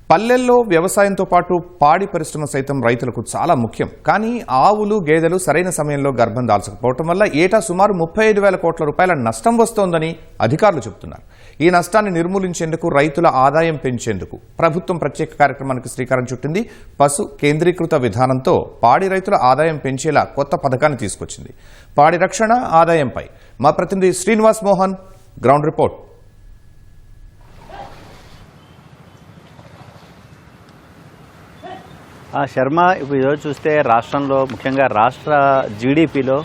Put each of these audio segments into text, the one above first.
పల్లెల్లో వ్యవసాయంతో పాటు పాడి పరిశ్రమ సైతం రైతులకు చాలా ముఖ్యం. కానీ ఆవులు గేదెలు సరైన సమయంలో గర్భం దాల్చకపోవడం వల్ల ఏటా సుమారు 35,000 కోట్ల రూపాయల నష్టం వస్తోందని అధికారులు చెబుతున్నారు. ఈ నష్టాన్ని నిర్మూలించేందుకు రైతుల ఆదాయం పెంచేందుకు ప్రభుత్వం ప్రత్యేక కార్యక్రమానికి శ్రీకారం చుట్టింది. పశు కేంద్రీకృత విధానంతో పాడి రైతుల ఆదాయం పెంచేలా కొత్త పథకాన్ని తీసుకొచ్చింది. పాడి రక్షణ ఆదాయంపై మా ప్రతినిధి శ్రీనివాస్ మోహన్ గ్రౌండ్ రిపోర్ట్. శర్మ, ఇప్పుడు ఈరోజు చూస్తే రాష్ట్రంలో ముఖ్యంగా రాష్ట్ర జీడిపిలో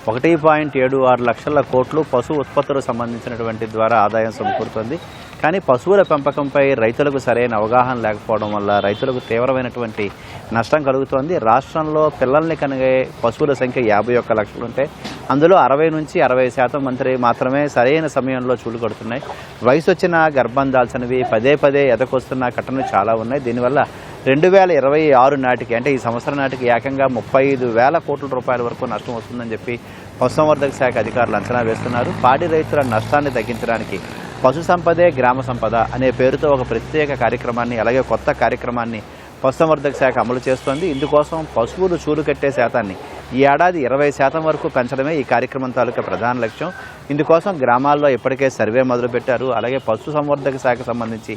1.76 లక్షల కోట్లు పశు ఉత్పత్తులకు సంబంధించినటువంటి ద్వారా ఆదాయం సమకూరుతుంది. కానీ పశువుల పెంపకంపై రైతులకు సరైన అవగాహన లేకపోవడం వల్ల రైతులకు తీవ్రమైనటువంటి నష్టం కలుగుతోంది. రాష్ట్రంలో పిల్లల్ని కనిగే పశువుల సంఖ్య 51 లక్షలు ఉంటే అందులో 60 నుంచి 60% మంది మాత్రమే సరైన సమయంలో చూలు కడుతున్నాయి. వయసు వచ్చిన గర్భం దాల్చినవి పదే ఎదకొస్తున్న ఘటనలు చాలా ఉన్నాయి. దీనివల్ల 2026 నాటికి అంటే ఈ సంవత్సరం నాటికి ఏకంగా 35,000 కోట్ల రూపాయల వరకు నష్టం వస్తుందని చెప్పి పశుసంవర్ధక శాఖ అధికారులు అంచనా వేస్తున్నారు. పాడి రైతుల నష్టాన్ని తగ్గించడానికి పశు సంపదే గ్రామ సంపద అనే పేరుతో ఒక ప్రత్యేక కార్యక్రమాన్ని, అలాగే కొత్త కార్యక్రమాన్ని పశుసంవర్ధక శాఖ అమలు చేస్తోంది. ఇందుకోసం పశువులు చూలు కట్టే శాతాన్ని ఈ ఏడాది 20% వరకు పెంచడమే ఈ కార్యక్రమం తాలూకా ప్రధాన లక్ష్యం. ఇందుకోసం గ్రామాల్లో ఇప్పటికే సర్వే మొదలుపెట్టారు. అలాగే పశు సంవర్ధక శాఖకు సంబంధించి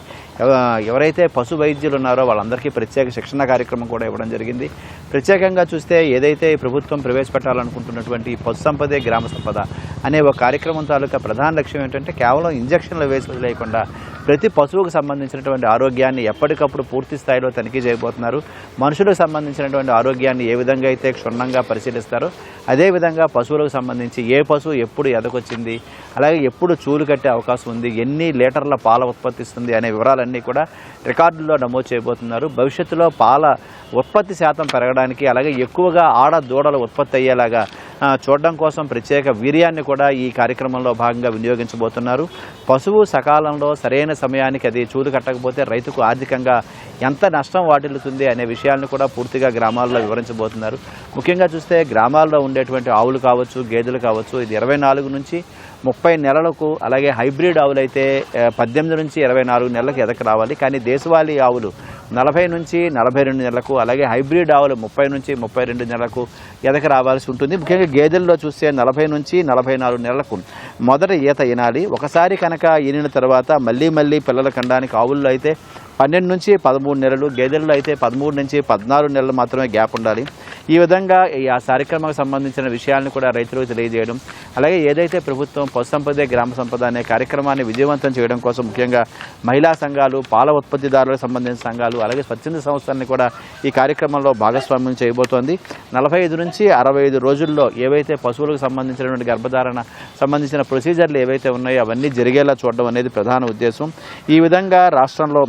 ఎవరైతే పశు వైద్యులు ఉన్నారో వాళ్ళందరికీ ప్రత్యేక శిక్షణ కార్యక్రమం కూడా ఇవ్వడం జరిగింది. ప్రత్యేకంగా చూస్తే ఏదైతే ప్రభుత్వం ప్రవేశపెట్టాలనుకుంటున్నటువంటి పశు సంపదే గ్రామ సంపద అనే ఒక కార్యక్రమం తాలూకా ప్రధాన లక్ష్యం ఏంటంటే కేవలం ఇంజక్షన్లు వేసి లేకుండా ప్రతి పశువుకు సంబంధించినటువంటి ఆరోగ్యాన్ని ఎప్పటికప్పుడు పూర్తి స్థాయిలో తనిఖీ చేయబోతున్నారు. మనుషులకు సంబంధించినటువంటి ఆరోగ్యాన్ని ఏ విధంగా అయితే క్షుణ్ణంగా పరిశీలిస్తారో అదేవిధంగా పశువులకు సంబంధించి ఏ పశువు ఎప్పుడు ఎదకొచ్చింది, అలాగే ఎప్పుడు చూలు కట్టే అవకాశం ఉంది, ఎన్ని లీటర్ల పాల ఉత్పత్తిస్తుంది అనే వివరాలన్నీ కూడా రికార్డుల్లో నమోదు చేయబోతున్నారు. భవిష్యత్తులో పాల ఉత్పత్తి శాతం పెరగడానికి, అలాగే ఎక్కువగా ఆడ దూడలు ఉత్పత్తి అయ్యేలాగా చూడడం కోసం ప్రత్యేక వీర్యాన్ని కూడా ఈ కార్యక్రమంలో భాగంగా వినియోగించబోతున్నారు. పశువు సకాలంలో సరైన సమయానికి అది చూలు కట్టకపోతే రైతుకు ఆర్థికంగా ఎంత నష్టం వాటిల్లుతుంది అనే విషయాలను కూడా పూర్తిగా గ్రామాల్లో వివరించబోతున్నారు. ముఖ్యంగా చూస్తే గ్రామాల్లో ఉండేటువంటి ఆవులు కావచ్చు, గేదెలు కావచ్చు, ఇది 24 నుంచి 30 నెలలకు, అలాగే హైబ్రిడ్ ఆవులు అయితే 18 నుంచి 24 నెలలకు ఎదక రావాలి. కానీ దేశవాళీ ఆవులు 40 నుంచి 42 నెలలకు, అలాగే హైబ్రిడ్ ఆవులు 30 నుంచి 32 నెలలకు ఎదక రావాల్సి ఉంటుంది. ముఖ్యంగా గేదెల్లో చూస్తే 40 నుంచి 44 నెలలకు మొదట ఈత ఈనాలి. ఒకసారి కనుక ఈనిన తర్వాత మళ్ళీ పిల్లలు కనడానికి ఆవుల్లో అయితే 12 నుంచి 13 నెలలు, గేదెల్లో అయితే 13 నుంచి 14 నెలలు మాత్రమే గ్యాప్ ఉండాలి. ఈ విధంగా ఆ కార్యక్రమానికి సంబంధించిన విషయాలను కూడా రైతులకు తెలియజేయడం, అలాగే ఏదైతే ప్రభుత్వం పశు సంపదే గ్రామ సంపద అనే కార్యక్రమాన్ని విజయవంతం చేయడం కోసం ముఖ్యంగా మహిళా సంఘాలు, పాల ఉత్పత్తిదారులకు సంబంధించిన సంఘాలు, అలాగే స్వచ్ఛంద సంస్థల్ని కూడా ఈ కార్యక్రమంలో భాగస్వామ్యం చేయబోతోంది. 45 నుంచి 65 రోజుల్లో ఏవైతే పశువులకు సంబంధించినటువంటి గర్భధారణ సంబంధించిన ప్రొసీజర్లు ఏవైతే ఉన్నాయో అవన్నీ జరిగేలా చూడడం అనేది ప్రధాన ఉద్దేశం. ఈ విధంగా రాష్ట్రంలో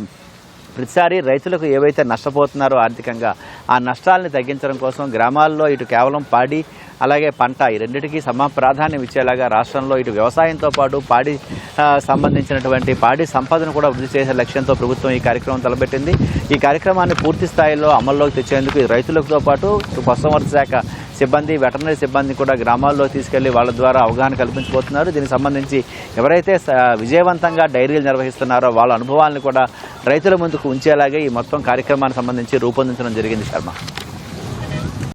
ప్రతిసారి రైతులకు ఏవైతే నష్టపోతున్నారో ఆర్థికంగా ఆ నష్టాలని తగ్గించడం కోసం గ్రామాల్లో ఇటు కేవలం పాడి అలాగే పంట ఈ రెండింటికి ప్రాధాన్యం ఇచ్చేలాగా రాష్ట్రంలో ఇటు వ్యవసాయంతో పాటు పాడి సంబంధించినటువంటి పాడి సంపదను కూడా వృద్ధి చేసే లక్ష్యంతో ప్రభుత్వం ఈ కార్యక్రమం తలపెట్టింది. ఈ కార్యక్రమాన్ని పూర్తి స్థాయిలో అమల్లోకి తెచ్చేందుకు రైతులతో పాటు పశుసంవర్ధక శాఖ సిబ్బంది, వెటర్నరీ సిబ్బంది కూడా గ్రామాల్లో తీసుకెళ్లి వాళ్ళ ద్వారా అవగాహన కల్పించబోతున్నారు. దీనికి సంబంధించి ఎవరైతే విజయవంతంగా డైరీలు నిర్వహిస్తున్నారో వాళ్ళ అనుభవాలను కూడా రైతుల ముందుకు ఉంచేలాగే ఈ మొత్తం కార్యక్రమానికి సంబంధించి రూపొందించడం జరిగింది. శర్మ.